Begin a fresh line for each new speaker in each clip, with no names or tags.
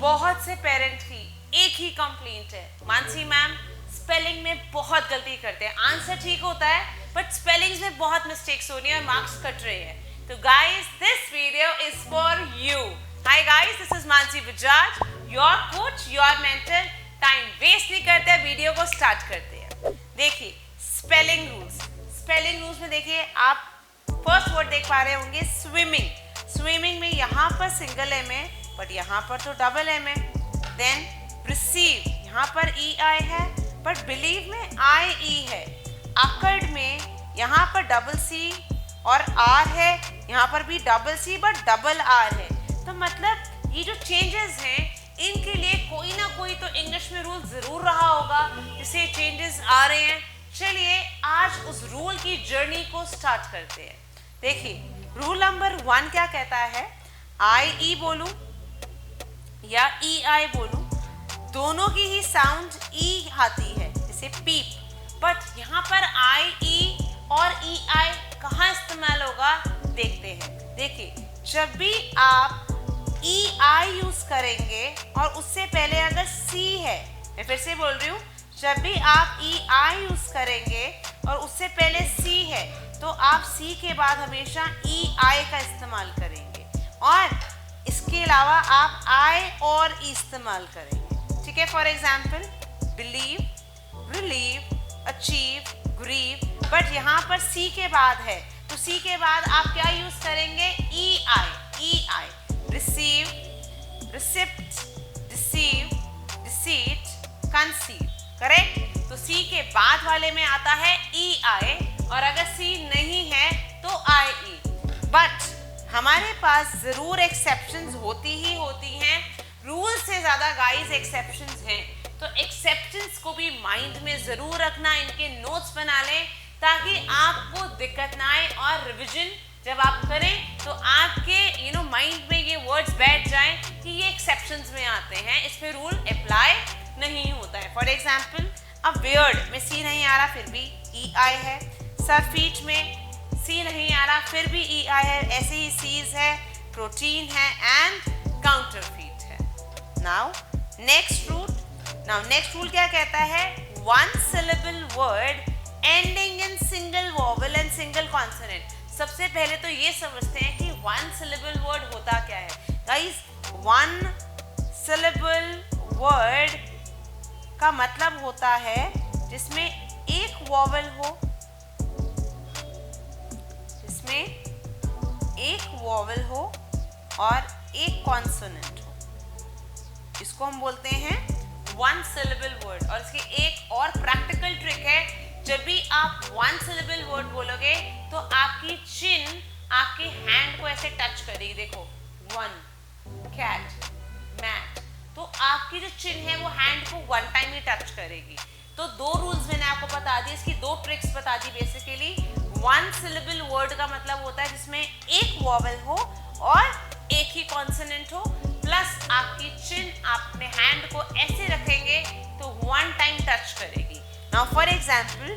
बहुत से पेरेंट की एक ही कंप्लेंट है, मानसी मैम स्पेलिंग में बहुत गलती करते हैं, आंसर ठीक होता है बट स्पेलिंग्स में बहुत मिस्टेक्स हो रही है और मार्क्स कट रहे हैं। तो guys this video is for you. Hi guys, this is Mansi Bajaj, your coach, your mentor. Time waste नहीं करते, वीडियो को स्टार्ट करते हैं। देखिए स्पेलिंग रूल्स में देखिए आप फर्स्ट वर्ड देख पा रहे होंगे स्विमिंग। स्विमिंग में यहाँ पर सिंगल एम है बट यहाँ पर तो डबल एम है। देन रिसीव, यहाँ पर ई आई है बट बिलीव में आई ई है। अकर्ड में यहाँ पर डबल सी और आर है, यहाँ पर भी double C but double R है। तो मतलब ये जो चेंजेस हैं इनके लिए कोई ना कोई तो इंग्लिश में रूल जरूर रहा होगा जिससे चेंजेस आ रहे हैं। चलिए आज उस रूल की जर्नी को स्टार्ट करते हैं। देखिए रूल नंबर 1 क्या कहता है, आई ई बोलूं या ई आई बोलूं, दोनों की ही साउंड ई आती है, जैसे पीप। बट यहाँ पर आई ई और ई आई कहाँ इस्तेमाल होगा देखते हैं। देखिए जब भी आप ई आई यूज करेंगे और उससे पहले अगर सी है, मैं फिर से बोल रही हूँ, जब भी आप ई आई यूज करेंगे और उससे पहले सी है तो आप सी के बाद हमेशा ई आई का इस्तेमाल करेंगे और इसके अलावा आप आई और ई इस्तेमाल करेंगे। ठीक है, for example believe, relieve, achieve, grieve, but यहाँ पर सी के बाद है तो सी के बाद आप क्या यूज करेंगे, E I. Receive, receipt, receive, receipt, conceive, correct. तो सी के बाद वाले में आता है ई आई और अगर सी नहीं है तो आई ई। बट हमारे पास जरूर एक्सेप्शंस होती हैं, रूल से ज्यादा गाइस एक्सेप्शंस हैं। तो एक्सेप्शंस को भी माइंड में जरूर रखना, इनके नोट्स बना लें ताकि आपको दिक्कत ना आए और रिवीजन जब आप करें तो आपके माइंड में ये वर्ड्स बैठ जाएं कि ये एक्सेप्शंस में आते हैं, इस पे रूल अप्लाई नहीं होता है। फॉर एग्जाम्पल अब वियर्ड में सी नहीं आ रहा फिर भी ई आई है, सरफीट में सी नहीं आ रहा फिर भी ई आई है, ऐसे ही सीज है, प्रोटीन है एंड काउंटरफीट है। नाउ नेक्स्ट रूल क्या कहता है, one syllable word ending in single vowel and single consonant. सबसे पहले तो ये समझते हैं कि वन सिलेबल वर्ड होता क्या है। गाइस वन सिलेबल वर्ड का मतलब होता है जिसमें एक वोवेल हो, और एक कॉन्सोनेंट हो, इसको हम बोलते हैं वन सिलेबल वर्ड। और इसकी एक और प्रैक्टिकल ट्रिक है, जब भी आप वन सिलेबल वर्ड बोलोगे तो आपकी चिन आपके हैंड को ऐसे टच करेगी। देखो वन, कैट, मैट, तो आपकी जो चिन है वो हैंड को वन टाइम ही टच करेगी। तो 2 रूल्स मैंने आपको बता दिए, इसकी 2 ट्रिक्स बता दी। बेसिकली वन सिलेबल वर्ड का मतलब होता है जिसमें एक वोवेल हो और एक ही कॉन्सोनेंट हो, प्लस आपकी चिन अपने हैंड को ऐसे रखेंगे तो वन टाइम टच करेगी। नाउ फॉर एग्जाम्पल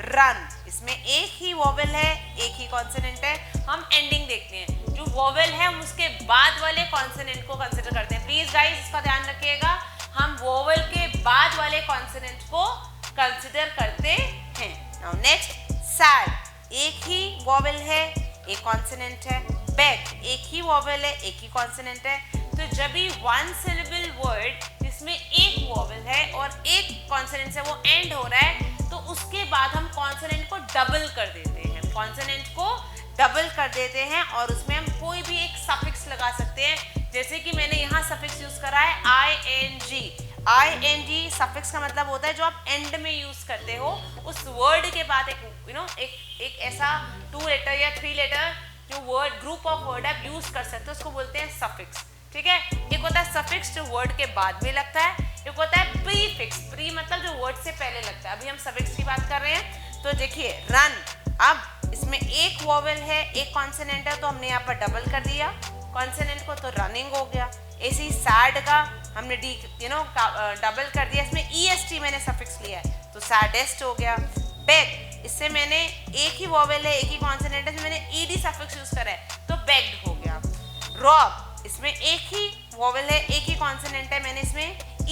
रन, इसमें एक ही वोवेल है, एक ही कॉन्सोनेंट है। हम एंडिंग देखते हैं, जो वोवेल है हम उसके बाद वाले कॉन्सोनेंट को कंसिडर करते हैं। प्लीज गाइस इसका ध्यान रखिएगा, हम वोवेल के बाद वाले कॉन्सोनेंट को कंसिडर करते हैं। नाउ नेक्स्ट सैड, एक ही वोवेल है, एक कॉन्सोनेंट है। बैक, एक ही वोवेल है, एक ही कॉन्सोनेंट है। तो जब भी वन सिलेबल वर्ड जिसमें एक वोवेल है और एक कॉन्सोनेंट से वो एंड हो रहा है तो उसके बाद हम कॉन्सोनेंट को डबल कर देते हैं और उसमें हम कोई भी एक सफिक्स लगा सकते हैं। जैसे कि मैंने यहाँ सफिक्स यूज करा है आई एन जी सफिक्स का मतलब होता है जो आप एंड में यूज करते हो उस वर्ड के बाद एक ऐसा 2 लेटर या 3 लेटर जो वर्ड ग्रुप ऑफ वर्ड आप यूज कर सकते हो, उसको बोलते हैं सफिक्स। ठीक है, एक होता है सफिक्स जो वर्ड के बाद में लगता है, एक होता है प्रीफिक्स, प्री मतलब जो वर्ड से पहले लगता है। अभी हम सफिक्स की बात कर रहे हैं। तो देखिए रन, अब इसमें एक वोवेल है, एक कॉन्सोनेंट है, तो हमने यहाँ पर डबल कर दिया कॉन्सोनेंट को, तो रनिंग हो गया। ऐसे ही सैड का हमने डबल कर दिया, इसमें EST मैंने सफिक्स लिया है तो सैडेस्ट हो गया। बेग, इससे मैंने एक ही वोवेल है, एक ही कॉन्सोनेंट है, मैंने ED सफिक्स यूज करा है तो बेग्ड हो गया। रॉब, इसमें एक ही वोवेल है, एक ही कॉन्सोनेंट है,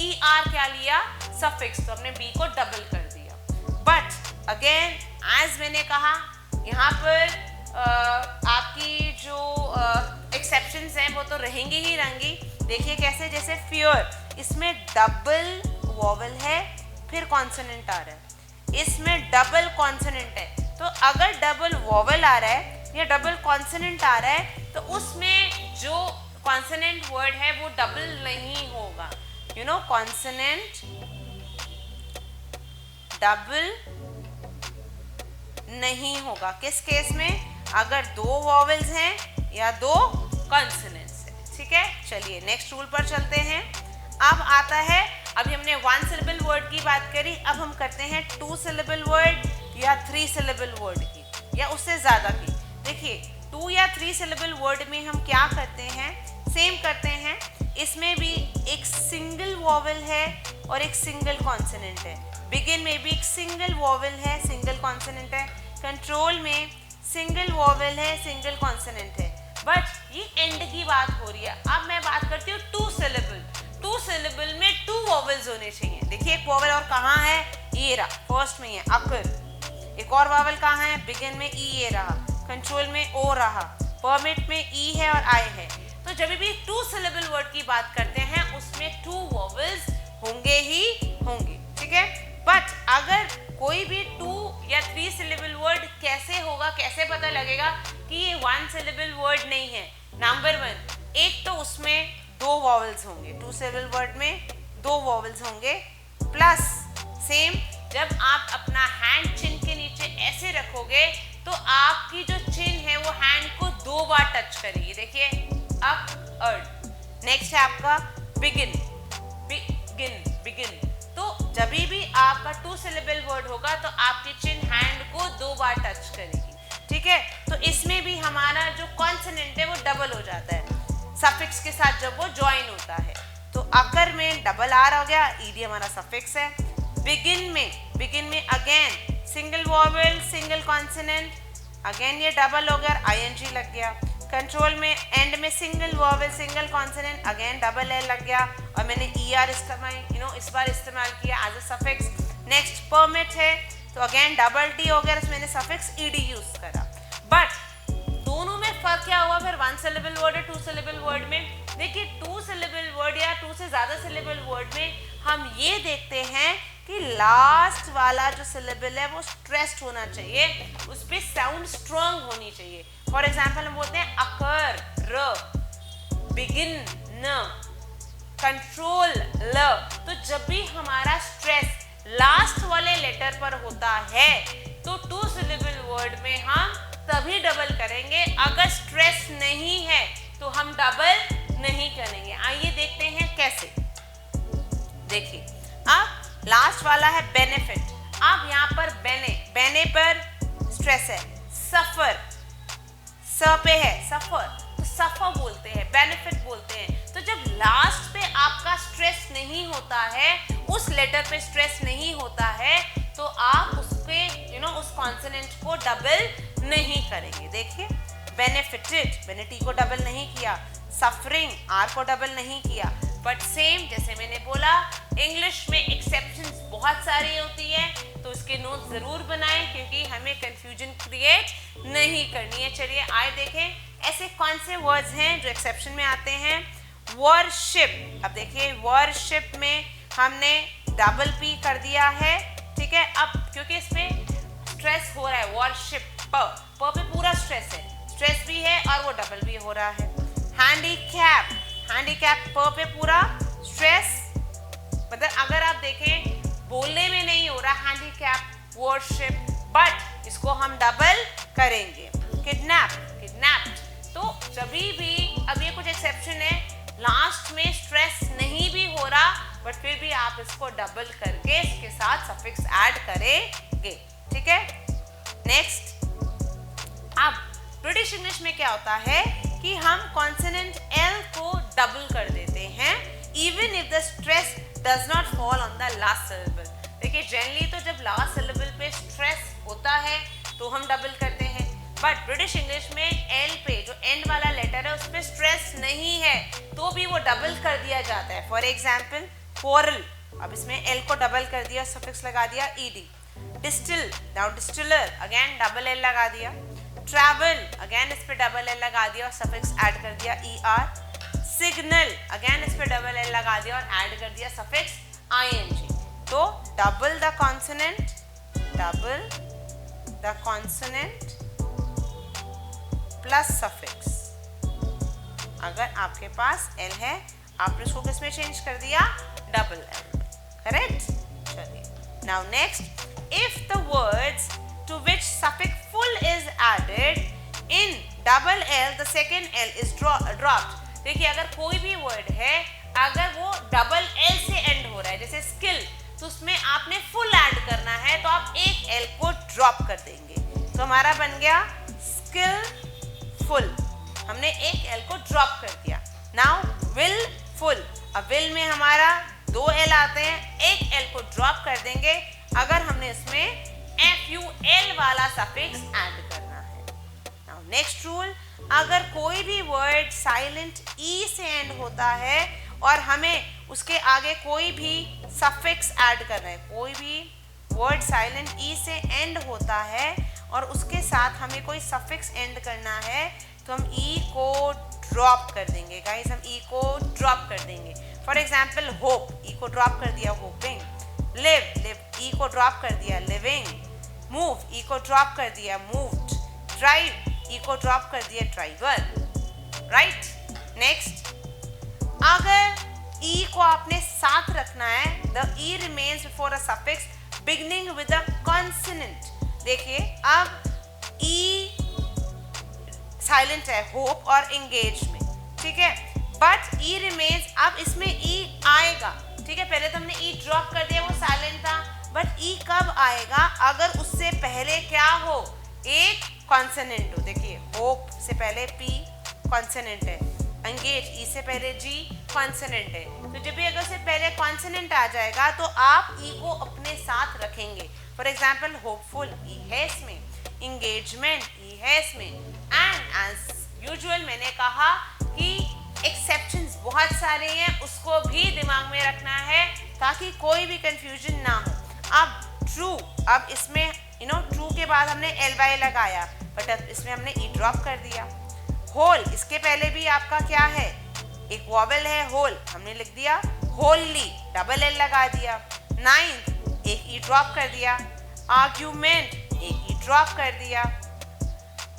ई आर क्या लिया, सफिक्स, तो हमने बी को डबल कर दिया। बट अगेन एज मैंने कहा यहाँ पर आपकी जो एक्सेप्शंस हैं वो तो रहेंगी ही रहेंगी। देखिए कैसे, जैसे फियर, इसमें डबल वॉवल है फिर कॉन्सोनेंट आ रहा है, इसमें डबल कॉन्सोनेंट है। तो अगर डबल वॉवल आ रहा है या डबल कॉन्सोनेंट आ रहा है तो उसमें जो कॉन्सोनेंट वर्ड है वो डबल नहीं होगा। यू नो, कॉन्सोनेंट डबल नहीं होगा। किस केस में? अगर दो वॉवल्स हैं या दो कॉन्सोनेंट्स हैं। ठीक है, चलिए नेक्स्ट रूल पर चलते हैं। अब आता है, अभी हमने 1 सिलेबल वर्ड की बात करी, अब हम करते हैं 2 सिलेबल वर्ड या 3 सिलेबल वर्ड की या उससे ज़्यादा की। देखिए 2 या 3 सिलेबल वर्ड में हम क्या करते हैं, सेम करते हैं। इसमें भी एक सिंगल वॉवल है और एक सिंगल कॉन्सोनेंट है। बिगिन में भी एक सिंगल वॉवल है, सिंगल कॉन्सोनेंट है। कंट्रोल में सिंगल वॉवल है, सिंगल कॉन्सोनेंट है। बट ये एंड की बात हो रही है। अब मैं बात करती हूँ 2 सिलेबल। 2 सिलेबल में 2 वॉवल्स होने चाहिए। देखिए एक वॉवल और कहाँ है, ये रहा, फर्स्ट में है अकर। एक और वॉवल कहाँ है, बिगिन में ई, ये रहा, कंट्रोल में ओ रहा, परमिट में ई है और आई है। तो जब भी 2 सिलेबल वर्ड की बात करते हैं उसमें 2 वॉवल्स होंगे ही होंगे। ठीक है, बट अगर कोई भी 2 या 3 सिलेबल वर्ड कैसे होगा, कैसे पता लगेगा कि ये 1 सिलेबल वर्ड नहीं है? नंबर 1, एक तो उसमें 2 वॉवल्स होंगे। 2 सिलेबल वर्ड में 2 वॉवल्स होंगे, प्लस सेम जब आप अपना हैंड चिन के नीचे ऐसे रखोगे तो आपकी जो चिन है वो हैंड को 2 बार टच करेगी। देखिए अप अर्ड। नेक्स्ट है आपका बिगिन, बिगिन, बिगिन। तो जब भी आपका 2 सिलेबल वर्ड होगा तो आपकी चिन हैंड को 2 बार टच करेगी। ठीक है, तो इसमें भी हमारा जो कॉन्सोनेंट है वो डबल हो जाता है सफिक्स के साथ जब वो ज्वाइन होता है। तो अकर में डबल आर हो गया, ईडी हमारा सफिक्स है। बिगिन में again single vowel, single consonant, again ये डबल हो गया, आईएनजी लग गया। कंट्रोल में एंड में single vowel, single consonant, again double L लग गया और मैंने ई आर इस्तेमाल इस बार इस्तेमाल किया as a suffix. Next permit है तो अगेन डबल टी हो गया, मैंने सफिक्स ईडी यूज करा। बट दोनों में फर्क क्या हुआ फिर 1 सिलेबल वर्ड और 2 सिलेबल वर्ड में? देखिए 2 सिलेबल वर्ड या 2 से ज़्यादा सिलेबल वर्ड में हम ये देखते हैं कि लास्ट वाला जो सिलेबल है वो स्ट्रेस्ड होना चाहिए, उस पर साउंड स्ट्रॉन्ग होनी चाहिए। फॉर एग्जाम्पल हम बोलते हैं अकर, र, बिगिन, न, कंट्रोल, ल। तो जब भी हमारा स्ट्रेस लास्ट वाले लेटर पर होता है तो 2 सिलेबल वर्ड में हम तभी डबल करेंगे। अगर स्ट्रेस नहीं है तो हम डबल नहीं करेंगे। आइए देखते हैं कैसे। देखिए अब लास्ट वाला है बेनिफिट। अब यहाँ पर बेने पर स्ट्रेस है, सफर, स पे है सफर, तो सफर बोलते हैं, बेनिफिट बोलते हैं। तो जब लास्ट पे आपका स्ट्रेस नहीं होता है, उस लेटर पे स्ट्रेस नहीं होता है, तो आप उसके उस कॉन्सोनेंट को डबल नहीं करेंगे। देखिए बेनिफिटेड, मैंने टी को डबल नहीं किया, सफरिंग आर को डबल नहीं किया। बट सेम जैसे मैंने बोला, इंग्लिश में एक्सेप्शंस बहुत सारी होती है, तो उसके नोट ज़रूर बनाएं क्योंकि हमें कंफ्यूजन क्रिएट नहीं करनी है। चलिए आए देखें ऐसे कौन से वर्ड्स हैं जो एक्सेप्शन में आते हैं। वर्शिप, अब देखिए वर्शिप में हमने डबल पी कर दिया है। ठीक है, अब क्योंकि इसमें स्ट्रेस हो रहा है, वर्शिप प पे पूरा स्ट्रेस है, स्ट्रेस भी है और वो डबल भी हो रहा है। हैंडीकैप, हैंडीकैप प पे पूरा स्ट्रेस, मतलब अगर आप देखें बोलने में नहीं हो रहा हैंडीकैप वर्शिप, बट इसको हम डबल करेंगे। Kidnap, kidnapped. तो जब भी अब ये कुछ एक्सेप्शन है, लास्ट में स्ट्रेस नहीं भी हो रहा बट फिर भी आप इसको डबल करके इसके साथ सफिक्स ऐड करेंगे। ठीक है, नेक्स्ट। अब ब्रिटिश इंग्लिश में क्या होता है कि हम कॉन्सोनेंट एल को डबल कर देते हैं even if the stress does not fall on the last syllable. देखिए जनरली तो जब लास्ट सिलेबल पे स्ट्रेस होता है तो हम डबल करते हैं, बट ब्रिटिश इंग्लिश में एल पे जो एंड वाला लेटर है उस पर स्ट्रेस नहीं है तो भी वो डबल कर दिया जाता है। फॉर एग्जाम्पल quarrel, अब इसमें l को डबल कर दिया, सफिक्स लगा दिया ed. Distill, now distiller, again double l लगा दिया. Travel, again इस पे डबल l लगा दिया और सफिक्स ऐड कर दिया er. Signal, again इस पे डबल l लगा दिया और ऐड कर दिया सफिक्स ing. तो double the consonant plus suffix. अगर आपके पास l है, आपने उसको किस में चेंज कर दिया? Double l. करेक्ट? चलिए. Now next, if the words to which suffix full is added in double l, the second l is dropped. देखिए, अगर कोई भी वर्ड है, अगर वो डबल l से एंड हो रहा है, जैसे स्किल, तो उसमें आपने फुल ऐड करना है, तो आप एक l को ड्रॉप कर देंगे. तो हमारा बन गया स्किल फुल. हमने एक l को ड्रॉप कर दिया. Now will full. अब विल में हमारा 2 l आते हैं, एक l को ड्रॉप कर देंगे अगर हमने इसमें ful वाला सफिक्स ऐड करना है. नाउ नेक्स्ट रूल, अगर कोई भी वर्ड साइलेंट ई से एंड होता है और हमें उसके आगे कोई भी सफिक्स ऐड करना है, कोई भी वर्ड साइलेंट ई से एंड होता है और उसके साथ हमें कोई सफिक्स एंड करना है, तो हम ई को ड्रॉप कर देंगे. गाइस, हम ई को ड्रॉप कर देंगे. फॉर एग्जाम्पल होप, ई को ड्रॉप कर दिया होपिंग. लिव, ई को ड्रॉप कर दिया लिविंग. मूव, ई को ड्रॉप कर दिया मूव्ड. ड्राइव, ई को ड्रॉप कर दिया ड्राइवर. राइट? नेक्स्ट, अगर ई को आपने साथ रखना है, the E remains before a suffix beginning with a consonant. देखिए, अब ई साइलेंट है होप और एंगेज में, ठीक है, बट ई रिमेन्स. अब इसमें ई आएगा, ठीक है. पहले तो हमने ई ड्रॉप कर दिया, वो साइलेंट था, बट ई कब आएगा? अगर उससे पहले क्या हो? एक कॉन्सोनेंट हो. देखिए, होप से पहले पी कॉन्सोनेंट है, एंगेज ई से पहले जी कॉन्सोनेंट है. तो जब भी अगर से पहले कॉन्सोनेंट आ जाएगा तो आप ई को अपने साथ रखेंगे. फॉर एग्जाम्पल होपफुल, ई है इसमें. इंगेजमेंट, ई है इसमें. एंड एज यूजुअल मैंने कहा कि एक्सेप्शंस बहुत सारे हैं, उसको भी दिमाग में रखना है ताकि कोई भी कंफ्यूजन ना हो. अब ट्रू, अब इसमें ट्रू के बाद हमने एल वाई लगाया, बट अब इसमें हमने ई ड्रॉप कर दिया. होल, इसके पहले भी आपका क्या है? एक वॉवेल है होल, हमने लिख दिया होली, डबल एल लगा दिया. नाइन्थ, एक ई ड्रॉप कर दिया. आर्ग्यूमेंट, एक ई ड्रॉप कर दिया.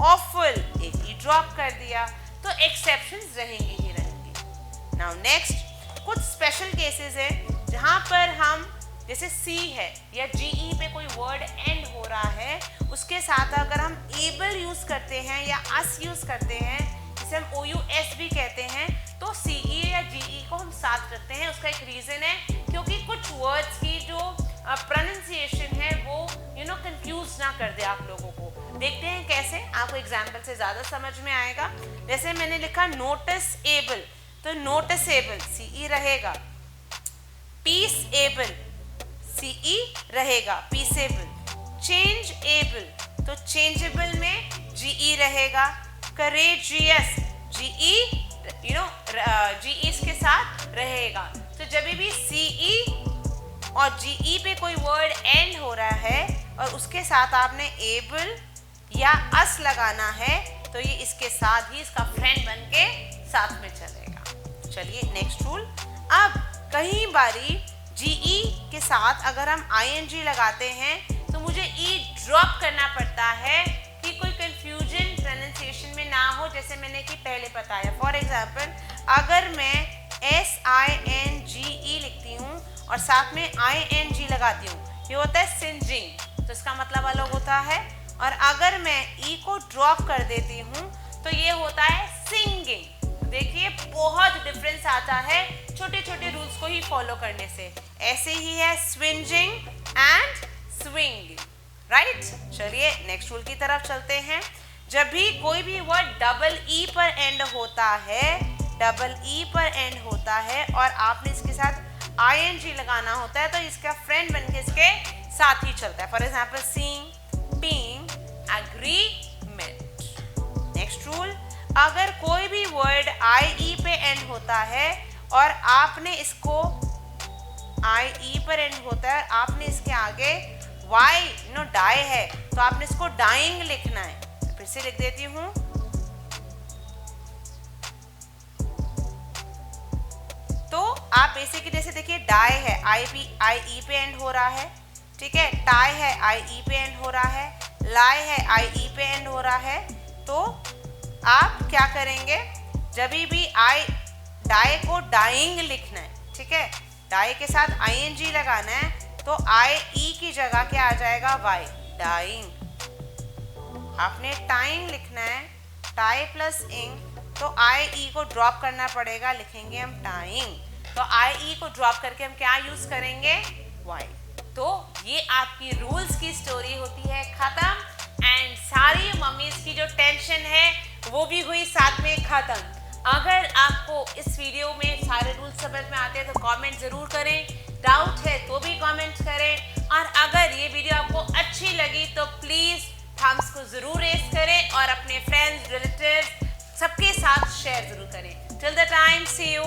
ऑफुल, एक ई ड्रॉप कर दिया. तो एक्सेप्शंस रहेंगे ही रहेंगे. नाउ नेक्स्ट, कुछ स्पेशल केसेस हैं जहां पर हम, जैसे सी है या जीई पे कोई वर्ड एंड हो रहा है, उसके साथ अगर हम एबल यूज करते हैं या अस यूज करते हैं, जिसे हम OUS भी कहते हैं, तो सीई या जीई को हम साथ रखते हैं. उसका एक रीजन है, क्योंकि कुछ वर्ड्स की जो प्रोनाउंसिएशन है वो कंफ्यूज ना कर दे आप लोगों को. देखते हैं कैसे, आपको एग्जाम्पल से ज्यादा समझ में आएगा. जैसे मैंने लिखा नोटिस एबल, तो नोटिसेबल सीई रहेगा. पीस एबल, सीई रहेगा पीसेबल. चेंज एबल, तो चेंजेबल में जीई रहेगा. करेजियस, जीई जीई इसके साथ रहेगा. तो जब भी सीई और जीई पे कोई वर्ड एंड हो रहा है और उसके साथ आपने एबल या अस लगाना है, तो ये इसके साथ ही इसका फ्रेंड बन के साथ में चलेगा. चलिए नेक्स्ट रूल. अब कई बारी जीई के साथ अगर हम आईएनजी लगाते हैं तो मुझे ई ड्रॉप करना पड़ता है कि कोई कंफ्यूजन प्रोनाउंसिएशन में ना हो, जैसे मैंने कि पहले बताया. फॉर एग्जांपल, अगर मैं SINGE लिखती हूँ और साथ में ING लगाती हूँ, ये होता है सिंजिंग, तो इसका मतलब अलग होता है. और अगर मैं ई को ड्रॉप कर देती हूँ तो ये होता है सिंगिंग. देखिए, बहुत डिफरेंस आता है छोटे छोटे रूल्स को ही फॉलो करने से. ऐसे ही है स्विंजिंग एंड स्विंगिंग. राइट? चलिए नेक्स्ट रूल की तरफ चलते हैं. जब भी कोई भी वर्ड डबल ई पर एंड होता है, डबल ई पर एंड होता है और आपने इसके साथ ING लगाना होता है, तो इसका फ्रेंड बनके इसके साथ ही चलता है. For example seeing, being, agreement. Next rule, अगर कोई भी वर्ड IE पे एंड होता है और आपने इसको आई ई पर एंड होता है, आपने इसके आगे वाई डाई है तो आपने इसको डाइंग लिखना है। फिर से लिख देती हूँ, तो आप बेसिकली जैसे देखिए डाई है आई ई पे एंड हो रहा है, ठीक है, टाई है आई ई पे एंड हो रहा है, लाई है आई ई पे एंड हो रहा है। तो आप क्या करेंगे, जब भी आई डाई को डाइंग लिखना है, ठीक है, डाई के साथ आईएनजी लगाना है, तो आई ई की जगह क्या आ जाएगा, वाई, डाइंग। आपने टाइंग लिखना है, टाई प्लस इंग, तो आई ई को ड्रॉप करना पड़ेगा, लिखेंगे हम टाइंग। तो आई ई को ड्रॉप करके हम क्या यूज करेंगे, वाई। तो ये आपकी रूल्स की स्टोरी होती है खत्म, एंड सारी मम्मीज की जो टेंशन है वो भी हुई साथ में खत्म। अगर आपको इस वीडियो में सारे रूल्स समझ में आते हैं तो कमेंट जरूर करें, डाउट है तो भी कमेंट करें, और अगर ये वीडियो आपको अच्छी लगी तो प्लीज थम्स को जरूर रेस करें और अपने फ्रेंड्स, रिलेटिव्स सबके साथ शेयर जरूर करें। Till the time, see you.